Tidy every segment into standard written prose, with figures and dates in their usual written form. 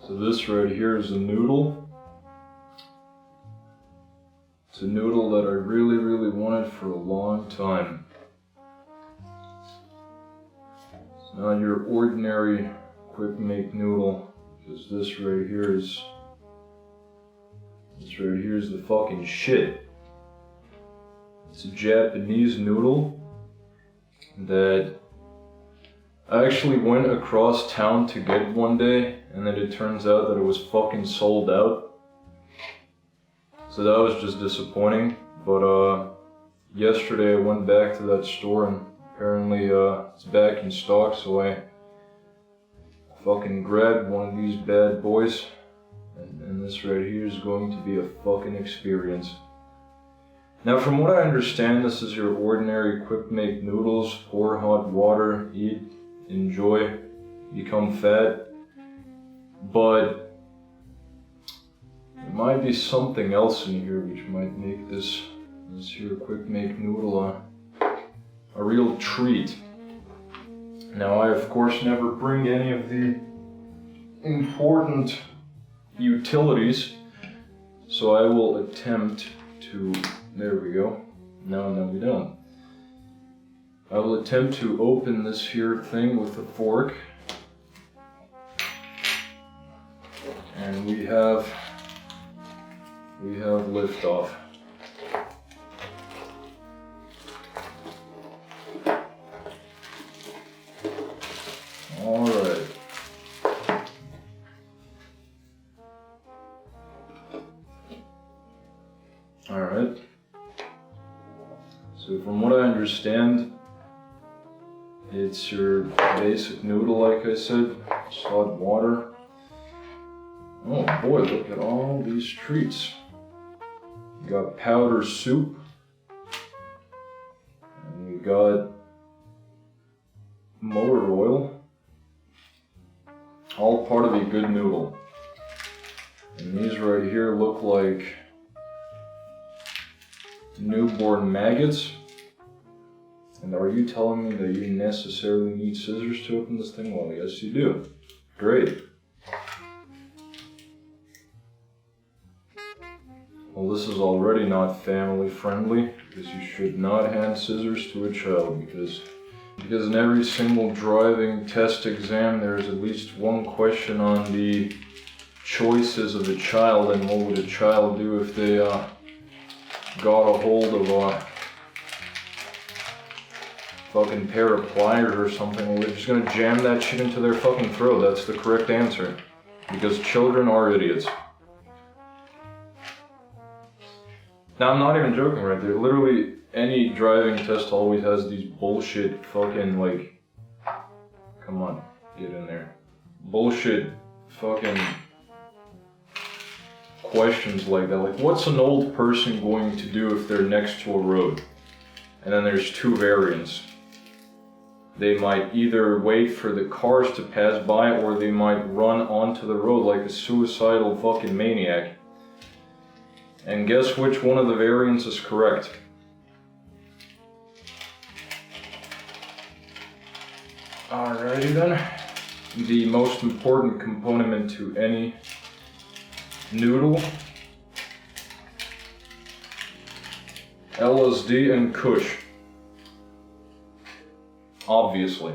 So this right here is a noodle. It's a noodle that I really, really wanted for a long time. It's not your ordinary quick make noodle, because this right here is the fucking shit. It's a Japanese noodle that I actually went across town to get one day, and then it turns out that it was fucking sold out. So that was just disappointing. But yesterday I went back to that store and apparently it's back in stock, so I fucking grabbed one of these bad boys. And this right here is going to be a fucking experience. Now, from what I understand, this is your ordinary quick make noodles. Pour hot water, eat, enjoy, become fat. But there might be something else in here which might make this here quick make noodle a real treat. Now, I of course never bring any of the important utilities, so I will attempt to, there we go, no we don't. I will attempt to open this here thing with a fork, and we have liftoff. Alright. Alright. So from what I understand, it's your basic noodle, like I said, just hot water. Oh boy, look at all these treats. You got powder soup, and you got motor oil, all part of a good noodle. And these right here look like newborn maggots. And are you telling me that you necessarily need scissors to open this thing? Well, yes you do. Great. Well, this is already not family friendly, because you should not hand scissors to a child, because in every single driving test exam there is at least one question on the choices of a child, and what would a child do if they got a hold of a fucking pair of pliers or something. Well, they're just gonna jam that shit into their fucking throat. That's the correct answer, because children are idiots. Now, I'm not even joking right there. Literally, any driving test always has these bullshit fucking, like, come on, get in there. Bullshit fucking questions like that. Like, what's an old person going to do if they're next to a road? And then there's two variants. They might either wait for the cars to pass by, or they might run onto the road like a suicidal fucking maniac. And guess which one of the variants is correct? Alrighty then. The most important component to any noodle: LSD and Kush. Obviously.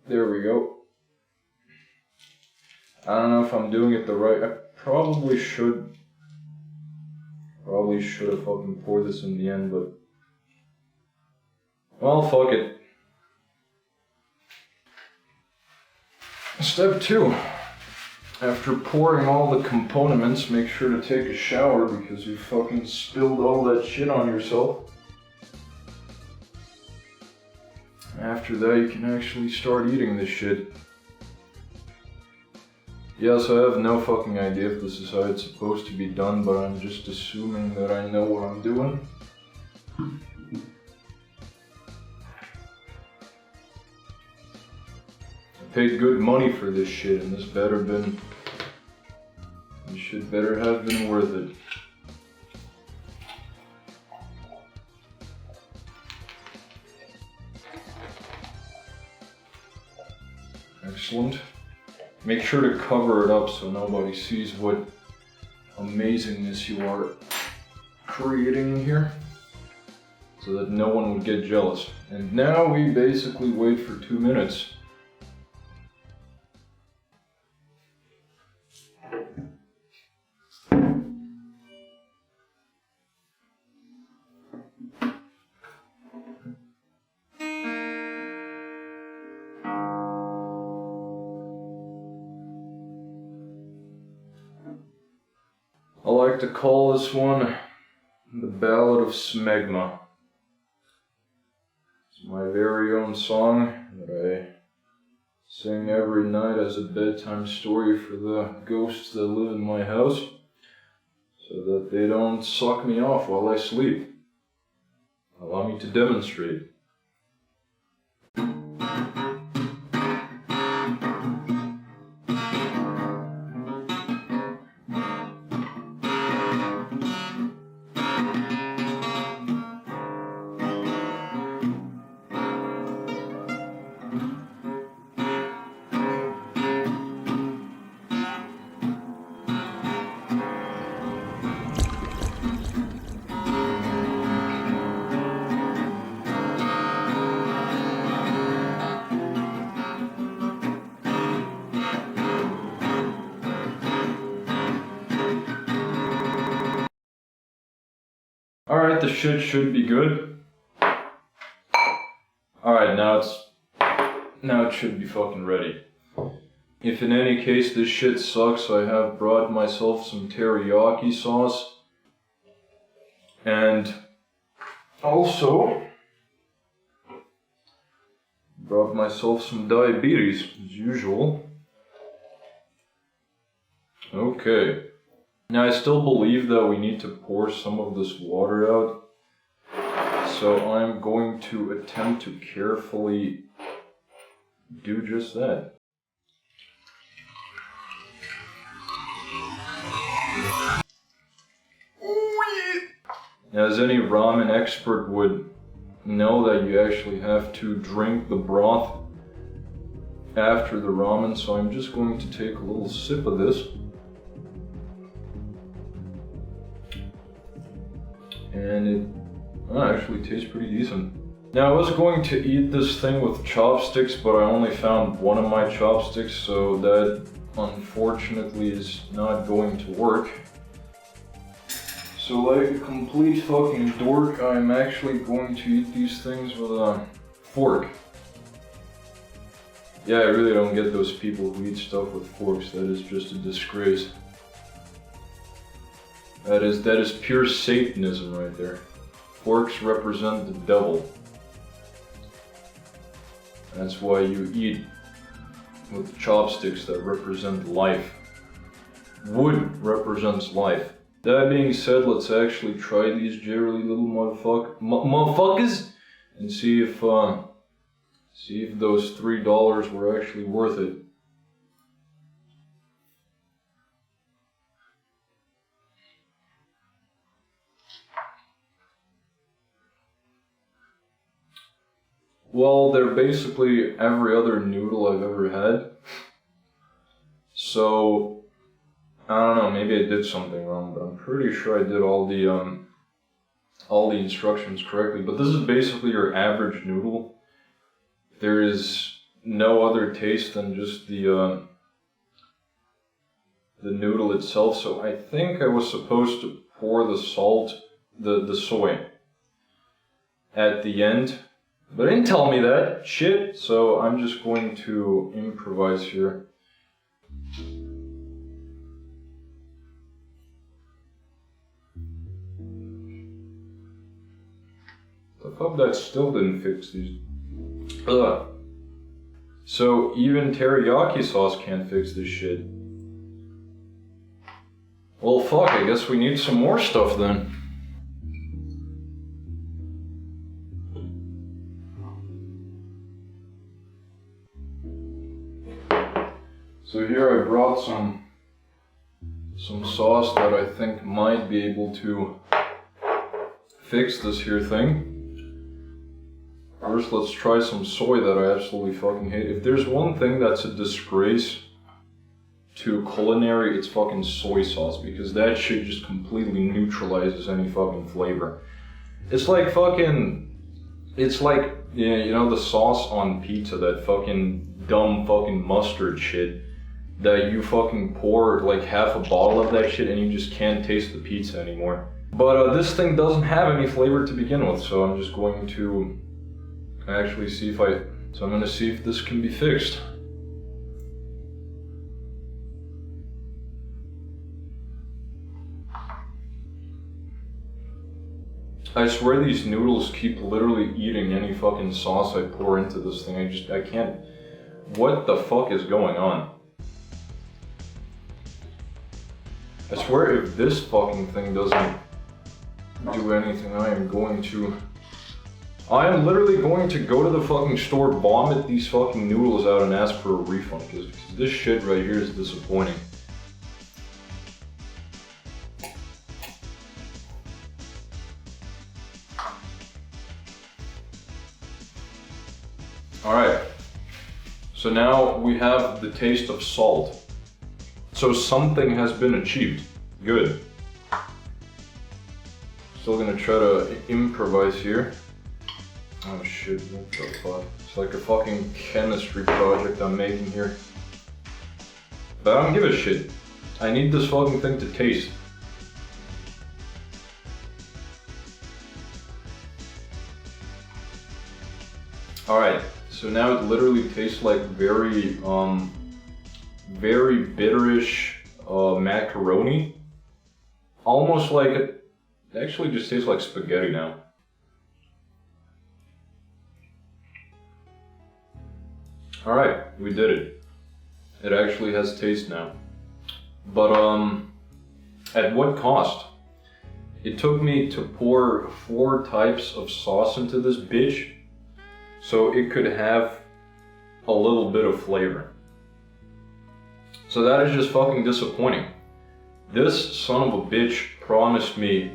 There we go. I don't know if I'm doing it the right. I probably should have fucking poured this in the end, but well, fuck it. Step 2. After pouring all the components, make sure to take a shower, because you fucking spilled all that shit on yourself. After that, you can actually start eating this shit. Yes, I have no fucking idea if this is how it's supposed to be done, but I'm just assuming that I know what I'm doing. I paid good money for this shit, and this shit better have been worth it. Excellent. Make sure to cover it up so nobody sees what amazingness you are creating in here, so that no one would get jealous. And now we basically wait for 2 minutes. I like to call this one the Ballad of Smegma. It's my very own song that I sing every night as a bedtime story for the ghosts that live in my house, so that they don't suck me off while I sleep. Allow me to demonstrate. Alright, the shit should be good. Alright, now it should be fucking ready. If in any case this shit sucks, I have brought myself some teriyaki sauce. And also brought myself some diabetes, as usual. Okay. Now I still believe that we need to pour some of this water out, so I'm going to attempt to carefully do just that. As any ramen expert would know, that you actually have to drink the broth after the ramen, so I'm just going to take a little sip of this. And it actually tastes pretty decent. Now I was going to eat this thing with chopsticks, but I only found one of my chopsticks, so that unfortunately is not going to work. So like a complete fucking dork, I'm actually going to eat these things with a fork. Yeah, I really don't get those people who eat stuff with forks. That is just a disgrace. That is pure Satanism right there. Forks represent the devil. That's why you eat with chopsticks that represent life. Wood represents life. That being said, let's actually try these jittery little motherfuckers and see if those $3 were actually worth it. Well, they're basically every other noodle I've ever had. So, I don't know, maybe I did something wrong, but I'm pretty sure I did all the instructions correctly. But this is basically your average noodle. There is no other taste than just the noodle itself. So I think I was supposed to pour the salt, the soy, at the end. But they didn't tell me that shit, so I'm just going to improvise here. I hope that still didn't fix these. Ugh. So even teriyaki sauce can't fix this shit. Well, fuck, I guess we need some more stuff then. So here I brought some sauce that I think might be able to fix this here thing. First, let's try some soy that I absolutely fucking hate. If there's one thing that's a disgrace to culinary, it's fucking soy sauce, because that shit just completely neutralizes any fucking flavor. It's like fucking, it's like, yeah, you know the sauce on pizza, that fucking dumb fucking mustard shit, that you fucking pour like half a bottle of that shit and you just can't taste the pizza anymore. But this thing doesn't have any flavor to begin with, so I'm just going to actually see if I'm gonna see if this can be fixed. I swear these noodles keep literally eating any fucking sauce I pour into this thing. I can't, what the fuck is going on? I swear if this fucking thing doesn't do anything, I am literally going to go to the fucking store, vomit these fucking noodles out and ask for a refund, because this shit right here is disappointing. Alright, so now we have the taste of salt. So something has been achieved. Good. Still gonna try to improvise here. Oh shit, what the fuck? It's like a fucking chemistry project I'm making here. But I don't give a shit. I need this fucking thing to taste. Alright, so now it literally tastes like very bitterish macaroni. Almost like it actually just tastes like spaghetti now. Alright, we did it. It actually has taste now. But at what cost? It took me to pour 4 types of sauce into this bitch so it could have a little bit of flavor. So that is just fucking disappointing. This son of a bitch promised me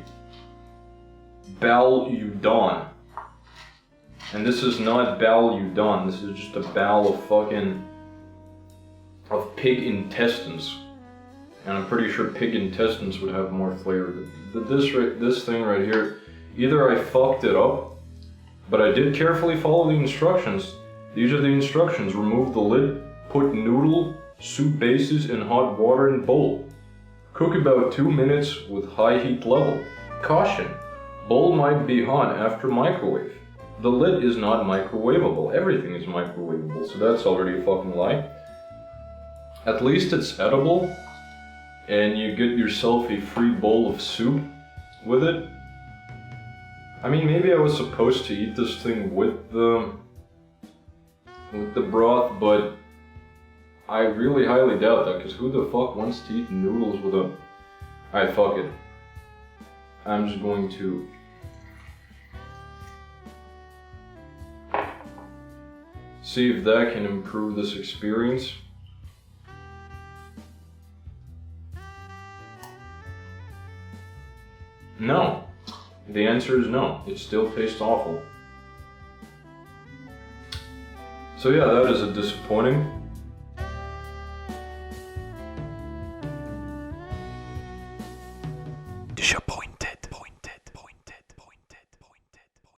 bal udon. And this is not bal udon, this is just a bal of pig intestines. And I'm pretty sure pig intestines would have more flavor. This thing right here, either I fucked it up, but I did carefully follow the instructions. These are the instructions: remove the lid, put noodle, soup bases in hot water and bowl. Cook about 2 minutes with high heat level. Caution, bowl might be hot after microwave. The lid is not microwavable. Everything is microwavable, so that's already a fucking lie. At least it's edible, and you get yourself a free bowl of soup with it. I mean, maybe I was supposed to eat this thing with the broth, but I really highly doubt that, because who the fuck wants to eat noodles with a... Alright, fuck it. I'm just going to... see if that can improve this experience. No. The answer is no. It still tastes awful. So yeah, that is a disappointing.